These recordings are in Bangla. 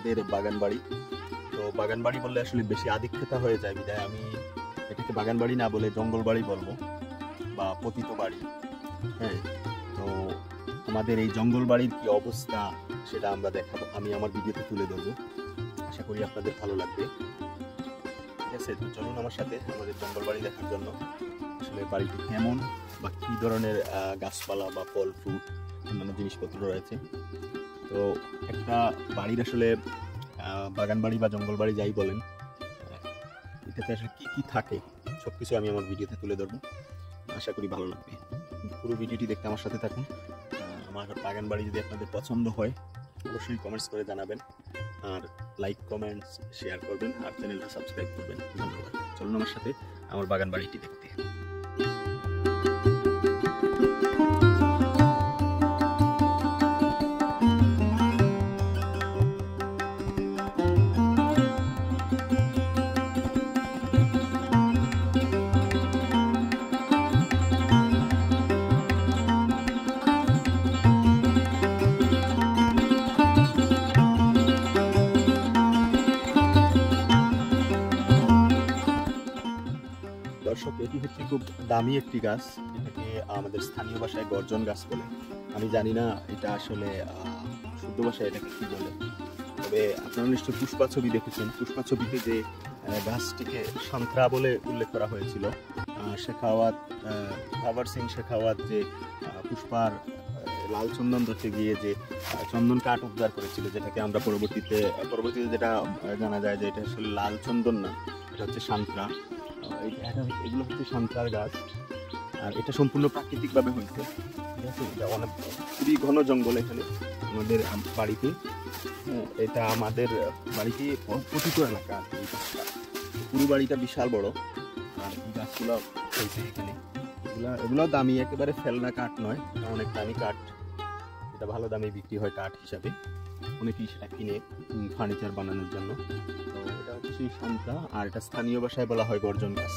আমাদের বাগান বাড়ি। তো বাগান বাড়ি বললে আসলে বেশি আধিক্যতা হয়ে যায়, বিধায় আমি এটাকে বাগান বাড়ি না বলে জঙ্গল বাড়ি বলবো বা পতিত বাড়ি। হ্যাঁ, তো আমাদের এই জঙ্গল বাড়ির কি অবস্থা সেটা আমরা দেখাবো, আমি আমার ভিডিওতে তুলে ধরবো। আশা করি আপনাদের ভালো লাগবে। ঠিক আছে, তো চলুন আমার সাথে আমাদের জঙ্গল বাড়ি দেখার জন্য। আসলে বাড়িটি কেমন বা কী ধরনের গাছপালা বা ফল ফ্রুট অন্যান্য জিনিসপত্র রয়েছে। তো একটা বাড়ির আসলে বাগান বাড়ি বা জঙ্গল বাড়ি যাই বলেন, এটাতে আসলে কী কী থাকে সব কিছু আমি আমার ভিডিওতে তুলে ধরবো। আশা করি ভালো লাগবে, পুরো ভিডিওটি দেখতে আমার সাথে থাকুন। আমার বাগান বাড়ি যদি আপনাদের পছন্দ হয় অবশ্যই কমেন্টস করে জানাবেন, আর লাইক কমেন্টস শেয়ার করবেন, আর চ্যানেলটা সাবস্ক্রাইব করবেন। ধন্যবাদ। চলুন আমার সাথে আমার বাগান বাড়িটি দেখতে। দর্শক, এটি হচ্ছে খুব দামি একটি গাছ, এটাকে আমাদের স্থানীয় ভাষায় গর্জন গাছ বলে। আমি জানি না এটা আসলে শুদ্ধ ভাষায় এটাকে কি বলে, তবে আপনারা নিশ্চয়ই পুষ্পা ছবি দেখেছেন। পুষ্পা ছবিতে যে গাছটিকে সান্ত্রা বলে উল্লেখ করা হয়েছিল, শেখাওয়াত ভাবার সিং শেখাওয়াত যে পুষ্পার লাল চন্দন ধরতে গিয়ে যে চন্দন কাঠ উদ্ধার করেছিল, যেটাকে আমরা পরবর্তীতে যেটা জানা যায় যে এটা আসলে লাল চন্দন না, এটা হচ্ছে সান্ত্রা। এগুলো হচ্ছে সান্ত্রার গাছ, আর এটা সম্পূর্ণ প্রাকৃতিকভাবে হয়েছে। ঠিক আছে, এটা অনেক খুবই ঘন জঙ্গল এখানে আমাদের বাড়িতে। এটা আমাদের বাড়িতে পতিত এলাকা, পুরো বাড়িটা বিশাল বড়। আর এই গাছগুলো হয়েছে এখানে, এগুলো দামি, একেবারে ফেলনা কাঠ নয়, অনেক দামি কাঠ, এটা ভালো দামে বিক্রি হয় কাঠ হিসাবে, অনেকেই সেটা কিনে ফার্নিচার বানানোর জন্য। তো এটা হচ্ছে সেই সান্ত্রা, আর এটা স্থানীয় ভাষায় বলা হয় গর্জন গাছ।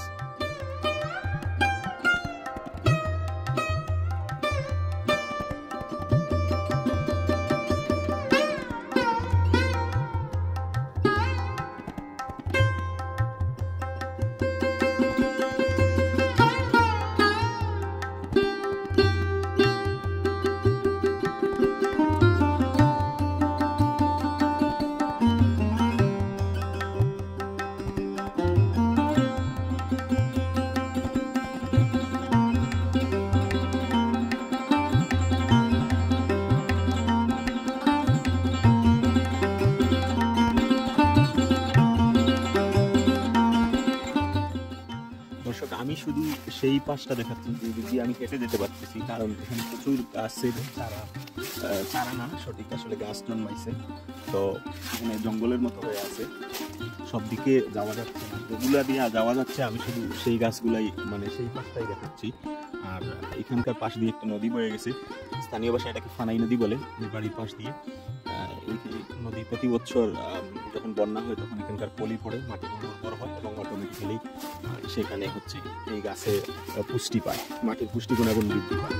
দর্শক, আমি শুধু সেই পাশটা দেখাচ্ছি যদি আমি কেটে যেতে পারতেছি, কারণ এখানে প্রচুর গাছের চারা না, সঠিক আসলে গাছ জন্মাইছে। তো এখানে জঙ্গলের মতো হয়ে আছে, সব দিকে যাওয়া যাচ্ছে, যেগুলা দিয়ে যাওয়া যাচ্ছে আমি শুধু সেই গাছগুলাই, মানে সেই পাশটাই দেখাচ্ছি। আর এখানকার পাশ দিয়ে একটা নদী বয়ে গেছে, স্থানীয় ভাষায় এটাকে ফানাই নদী বলে। বাড়ির পাশ দিয়ে এই নদী প্রতি বছর যখন বন্যা হয় তখন এখানকার পলি পড়ে, মাটি উর্বর হয় এবং অটোমেটিক্যালি সেখানে হচ্ছে এই গাছে পুষ্টি পায়, মাটির পুষ্টি গুণাগুণ বৃদ্ধি পায়।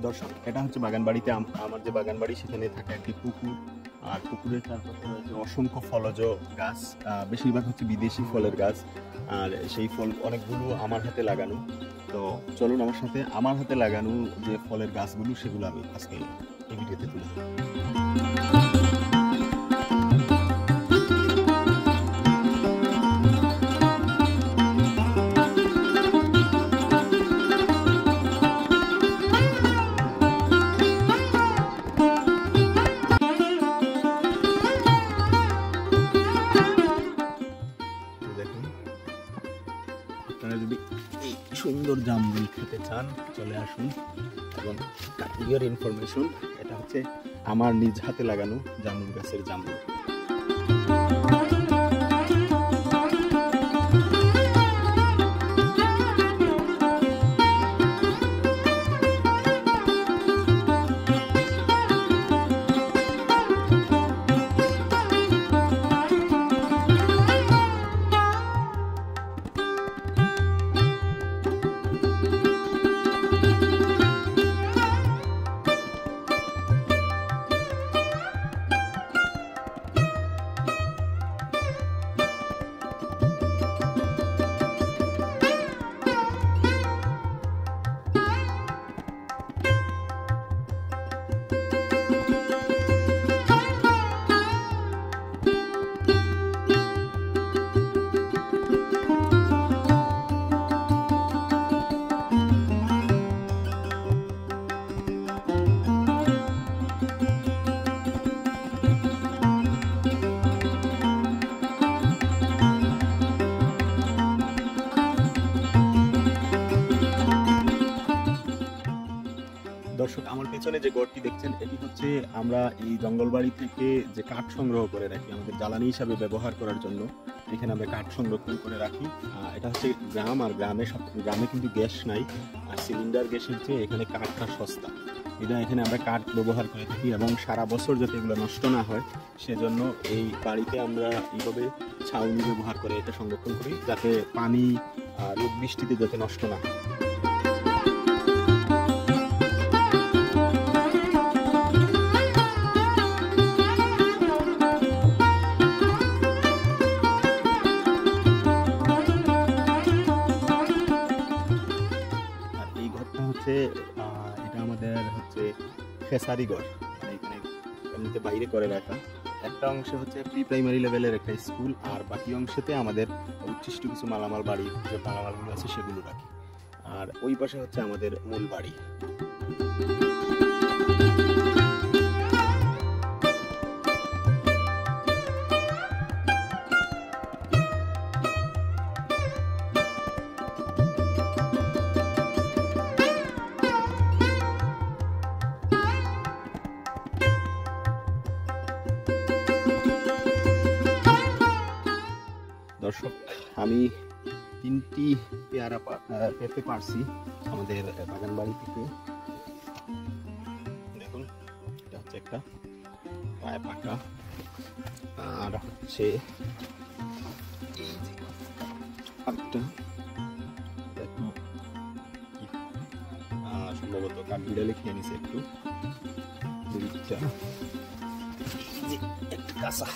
দর্শক, এটা হচ্ছে বাগান বাড়িতে আমার যে বাগান বাড়ি সেখানে থাকে একটি পুকুর, আর পুকুরের চারপাশে রয়েছে অসংখ্য ফলজ গাছ, বেশিরভাগ হচ্ছে বিদেশি ফলের গাছ, আর সেই ফল অনেকগুলো আমার হাতে লাগানো। তো চলুন আমার সাথে আমার হাতে লাগানো যে ফলের গাছগুলো সেগুলো আমি আজকে এই ভিডিওতে তুলে ধরব। আপনারা যদি এই সুন্দর জামরুল খেতে চান চলে আসুন। এবং ইউর ইনফরমেশন, এটা হচ্ছে আমার নিজ হাতে লাগানো জামরুল গাছের জামরুল। দর্শক, আমার পেছনে যে গড়টি দেখছেন এটি হচ্ছে আমরা এই জঙ্গলবাড়ি থেকে যে কাঠ সংগ্রহ করে রাখি আমাদের জ্বালানি হিসাবে ব্যবহার করার জন্য। এখানে আমরা কাঠ সংরক্ষণ করে রাখি। এটা হচ্ছে গ্রাম, আর গ্রামে কিন্তু গ্যাস নাই, আর সিলিন্ডার গ্যাসের চেয়ে এখানে কাঠটা সস্তা। এখানে আমরা কাঠ ব্যবহার করে থাকি এবং সারা বছর যাতে এগুলো নষ্ট না হয় সেজন্য এই বাড়িতে আমরা এইভাবে ছাউনি ব্যবহার করে এটা সংরক্ষণ করি, যাতে পানি রোদ বৃষ্টিতে যাতে নষ্ট না হয়। এটা আমাদের হচ্ছে খেসারি ঘর, মানে এখানে এমনিতে বাইরে করে রাখা। একটা অংশ হচ্ছে প্রি প্রাইমারি লেভেলের একটা স্কুল, আর বাকি অংশতে আমাদের উচ্ছিষ্ট কিছু মালামাল, বাড়ির যে মালামালগুলো আছে সেগুলো রাখি। আর ওই পাশে হচ্ছে আমাদের মূল বাড়ি। দর্শক, আমি 3টি পেয়ারা পেতে পারছি আমাদের বাগান বাড়ি থেকে। দেখুন, এটা হচ্ছে একটা প্রায় পাকা, আর হচ্ছে আরেকটা সম্ভবত কাঠবিড়ালে খেয়ে নিছে একটু। একটা কাঁচা,